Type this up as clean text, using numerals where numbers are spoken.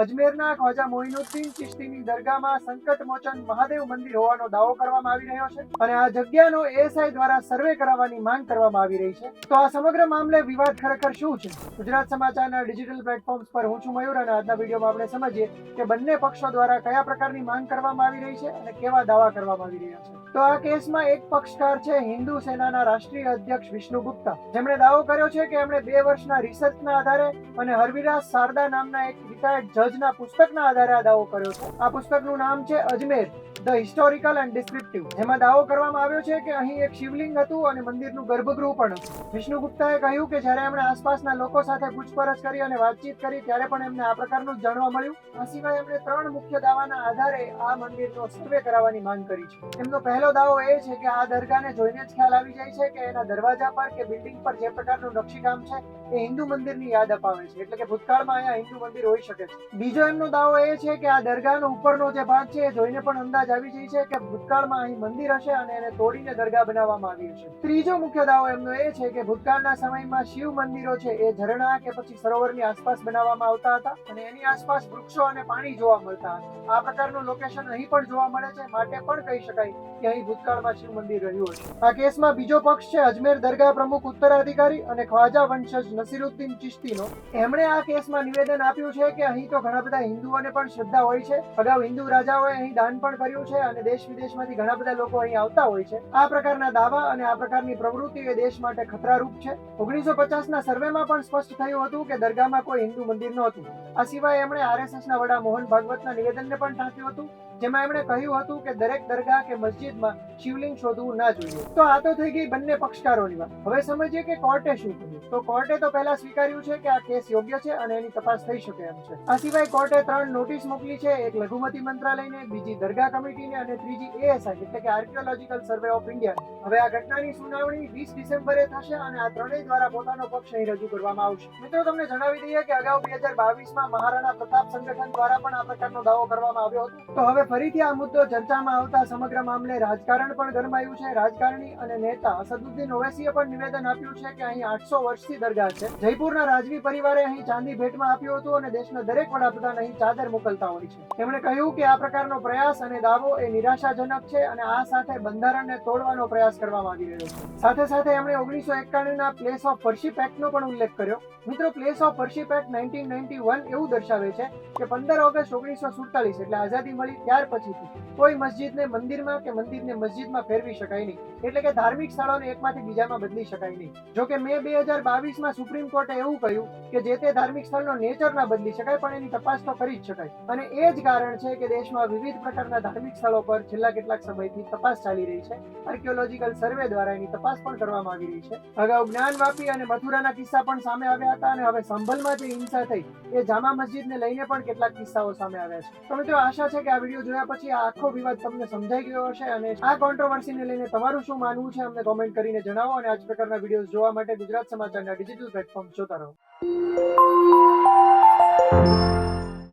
અજમેરના ખ્વાજા મોઇનુદ્દીન ચિશ્તીની દરગાહમાં સંકટ મોચન મહાદેવ મંદિર હોવાનો દાવો કરવામાં આવી રહ્યો છે અને આ જગ્યાનો એએસઆઈ દ્વારા સર્વે કરાવવાની માંગ કરવામાં આવી રહી છે. તો આ સમગ્ર મામલે વિવાદ ખરેખર શું છે? ગુજરાત સમાચારના ડિજિટલ પ્લેટફોર્મ્સ પર હું છું મયુર અને આજના વિડીયોમાં આપણે સમજીએ કે બંને પક્ષો દ્વારા કયા પ્રકારની માંગ કરવામાં આવી રહી છે અને કેવા દાવા કરવામાં આવી રહ્યા છે. તો આ કેસમાં એક પક્ષકાર છે હિન્દુ સેનાના રાષ્ટ્રીય અધ્યક્ષ વિષ્ણુ ગુપ્તા, જેમણે દાવો કર્યો છે કે એમણે 2 વર્ષના રિસર્ચના આધારે અને હરવિરાજ શારદા નામના એક રિટાયર્ડ જજના પુસ્તકના આધારે આ દાવો કર્યો છે. આ પુસ્તકનું નામ છે Ajmer the historical and descriptive, જેમાં દાવો કરવામાં આવ્યો છે કે અહીં એક શિવલિંગ હતું અને મંદિરનું ગર્ભગૃહ પણ હતું. વિષ્ણુ ગુપ્તાએ કહ્યું કે જ્યારે એમણે આસપાસના લોકો સાથે પૂછપરછ કરી અને વાતચીત કરી ત્યારે પણ એમને આ પ્રકારનું જાણવા મળ્યું. આ સિવાય એમણે 3 મુખ્ય દાવાના આધારે આ મંદિરનો સર્વે કરાવવાની માંગ કરી છે. એમનો પહેલો દાવો એ છે કે આ દરગાહને જોઈને જ ખ્યાલ આવી જાય છે કે એના દરવાજા પર કે બિલ્ડિંગ પર જે પ્રકારનું નકશીકામ છે એ હિન્દુ મંદિરની યાદ અપાવે છે, એટલે કે ભૂતકાળમાં અહીંયા હિન્દુ મંદિર હોઈ શકે છે. બીજો એમનો દાવો એ છે કે આ દરગાહનો ઉપરનો જે ભાગ છે એ જોઈને પણ અંદાજ આવી જાય છે કે ભૂતકાળમાં અહીં મંદિર હશે અને એને તોડીને દરગાહ બનાવવામાં આવી હશે. ત્રીજો મુખ્ય દાવો એમનો એ છે કે ભૂતકાળના સમયમાં શિવ મંદિરો છે એ ઝરણા કે પછી સરોવરની આસપાસ બનાવવામાં આવતા હતા અને એની આસપાસ વૃક્ષો અને પાણી જોવા મળતા હતા. આ પ્રકારનું લોકેશન અહીં પણ જોવા મળે છે, માટે પણ કહી શકાય કે અહીં ભૂતકાળમાં શિવ મંદિર રહ્યું હશે. આ કેસમાં બીજો પક્ષ છે અજમેર દરગાહ પ્રમુખ ઉત્તરાધિકારી અને ખ્વાજા વંશજ નસીરુદ્દીન ચિશ્તીનો. એમણે આ કેસમાં નિવેદન આપ્યું છે કે અહીં તો ઘણા બધા હિન્દુઓને પણ શ્રદ્ધા હોય છે. અગાઉ હિન્દુ રાજાઓએ અહીં દાન પણ કર્યું છે અને દેશ વિદેશમાંથી ઘણા બધા લોકો અહીં આવતા હોય છે. આ પ્રકારના દાવા અને આ પ્રકારની પ્રવૃત્તિ એ દેશ માટે ખતરારૂપ છે. 1950ના સર્વેમાં પણ સ્પષ્ટ થયું હતું કે દરગાહમાં કોઈ હિન્દુ મંદિર નહોતું. આ સિવાય એમણે આરએસએસના વડા મોહન ભાગવતના નિવેદનને પણ ટાંક્યું હતું, જેમાં એમણે કહ્યું હતું કે દરેક દરગાહ કે મસ્જિદમાં શિવલિંગ શોધવું ના જોઈએ. તો આ તો થઈ ગઈ બંને પક્ષકારોની વાત. હવે સમજીએ કે કોર્ટે શું કહ્યું. તો કોર્ટે તો પહેલા સ્વીકાર્યું છે કે આ કેસ યોગ્ય છે અને એની તપાસ થઈ શકે એમ છે. આ સિવાય કોર્ટે 3 નોટિસ મોકલી છે, એક લઘુમતી મંત્રાલયને, બીજી દરગાહ કમિટીને અને ત્રીજી એએસઆઈ એટલે કે આર્કિયોલોજીકલ સર્વે ઓફ ઇન્ડિયા. હવે આ ઘટનાની સુનાવણી 20 ડિસેમ્બરે થશે અને આ ત્રણેય દ્વારા પોતાનો પક્ષ અહીં રજૂ કરવામાં આવશે. મિત્રો, તમને જણાવી દઈએ કે અગાઉ 2022માં મહારાણા પ્રતાપ સંગઠન દ્વારા પણ આ પ્રકારનો દાવો કરવામાં આવ્યો હતો. તો હવે ફરીથી આ મુદ્દો ચર્ચામાં આવતા સમગ્ર મામલે રાજકારણ પણ ગરમાયું છે. રાજકારણી અને નેતા અસદુદ્દીન ઓવૈસીએ પણ નિવેદન આપ્યું છે કે અહીં 800 વર્ષથી દરગાહ છે. જયપુરના રાજવી પરિવારે અહીં ચાંદી ભેટમાં આપ્યું હતું અને દેશના દરેક વડાપ્રધાન અહીં ચાદર મોકલતા હોય છે. તેમણે કહ્યું કે આ પ્રકારનો પ્રયાસ અને દાવો એ નિરાશાજનક છે અને આ સાથે બંધારણને તોડવાનો પ્રયાસ કરવામાં આવી રહ્યો છે. સાથે સાથે એમણે 1991ના પ્લેસ ઓફ વર્શિપ એક્ટનો પણ ઉલ્લેખ કર્યો. મિત્રો, પ્લેસ ઓફ વર્શિપ એક્ટ 1991 એવું દર્શાવે છે કે 15 ઓગસ્ટ 1947 એટલે આઝાદી મળી ત્યાર પછીથી કોઈ મસ્જિદને મંદિરમાં કે મંદિરને મસ્જિદમાં ફેરવી શકાય નહીં, એટલે કે ધાર્મિક સ્થળોને એકમાંથી બીજામાં બદલી શકાય નહીં. જોકે મે 2022માં સુપ્રીમ કોર્ટે એવું કહ્યું કે જે તે ધાર્મિક સ્થળનો નેચર ના બદલી શકાય, પણ એની તપાસ તો કરી જ શકાય. અને એ જ કારણ છે કે દેશમાં વિવિધ પ્રકારના ધાર્મિક સ્થળો પર છેલ્લા કેટલાક સમયથી તપાસ ચાલી રહી છે. આર્કિયોલોજીકલ સર્વે દ્વારા એની તપાસ પણ કરવામાં આવી રહી છે. અગાઉ જ્ઞાનવાપી અને મથુરાના કિસ્સા પણ સામે આવ્યા હતા અને હવે સંભલમાં જે હિંસા થઈ એ જામા મસ્જિદને લઈને પણ કેટલાક કિસ્સાઓ સામે આવ્યા છે. તો મિત્રો, આશા છે કે આ વિડીયો જોયા પછી આ આખો વિવાદ તમને સમજાઈ ગયો હશે અને આ કોન્ટ્રોવર્સીને લઈને તમારું શું માનવું છે અમને કોમેન્ટ કરીને જણાવો અને આ જ પ્રકારના વિડીયોઝ જોવા માટે ગુજરાત સમાચારના ડિજિટલ પ્લેટફોર્મ જોતા રહો.